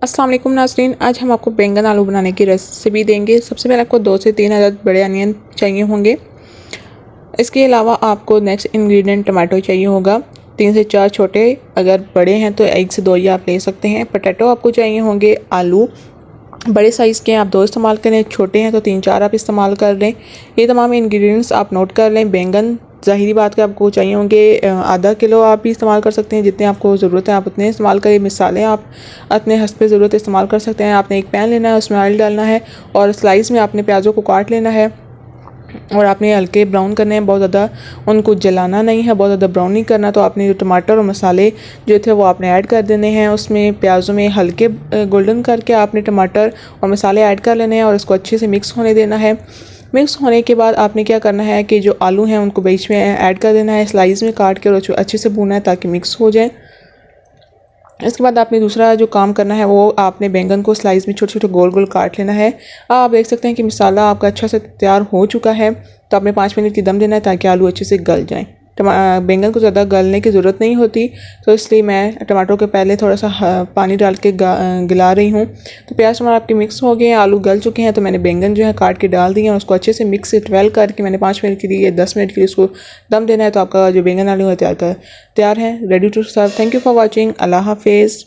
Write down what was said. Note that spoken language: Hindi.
अस्सलाम वालेकुम नाज़रीन, आज हम आपको बैंगन आलू बनाने की रेसिपी देंगे। सबसे पहले आपको 2 से 3 अदद बड़े अनियन चाहिए होंगे। इसके अलावा आपको नेक्स्ट इंग्रेडिएंट टमाटो चाहिए होगा। 3 से 4 छोटे, अगर बड़े हैं तो 1 से 2 ही आप ले सकते हैं। पोटैटो आपको चाहिए होंगे। आलू बड़े साइज़ के हैं आप 2 इस्तेमाल करें, छोटे हैं तो 3-4 आप इस्तेमाल कर लें। ये तमाम इंग्रेडिएंट्स आप नोट कर लें। बैंगन ज़ाहिरी बात कि आपको चाहिए होंगे आधा किलो आप भी इस्तेमाल कर सकते हैं, जितने आपको ज़रूरत है आप उतने इस्तेमाल करें। मिसालें आप अपने हस्ब ज़रूरत इस्तेमाल कर सकते हैं। आपने एक पैन लेना है, उसमें ऑयल डालना है और स्लाइस में आपने प्याज़ों को काट लेना है और आपने हल्के ब्राउन करने हैं, बहुत ज़्यादा उनको जलाना नहीं है, बहुत ज़्यादा ब्राउन नहीं करना। तो आपने जो टमाटर और मसाले जो थे वो आपने ऐड कर देने हैं। उसमें प्याज़ों में हल्के गोल्डन करके आपने टमाटर और मसाले ऐड कर लेने हैं और इसको अच्छे से मिक्स होने देना है। मिक्स होने के बाद आपने क्या करना है कि जो आलू हैं उनको बीच में ऐड कर देना है, स्लाइस में काट के, और अच्छे से भूनना है ताकि मिक्स हो जाए। इसके बाद आपने दूसरा जो काम करना है वो आपने बैंगन को स्लाइस में छोटे छोटे गोल गोल काट लेना है। आप देख सकते हैं कि मसाला आपका अच्छा से तैयार हो चुका है। तो आपने 5 मिनट की दम देना है ताकि आलू अच्छे से गल जाएँ। बैंगन को ज़्यादा गलने की ज़रूरत नहीं होती, तो इसलिए मैं टमाटरों के पहले थोड़ा सा पानी डाल के गिला रही हूँ। तो प्याज टमाटर आपके मिक्स हो गए हैं, आलू गल चुके हैं, तो मैंने बैंगन जो है काट के डाल दिए और उसको अच्छे से मिक्स 12 करके मैंने 5 मिनट के लिए 10 मिनट के लिए उसको दम देना है। तो आपका जो बैंगन आलू है तैयार है, ready to serve. Thank you for watching. अल्लाह हाफिज़।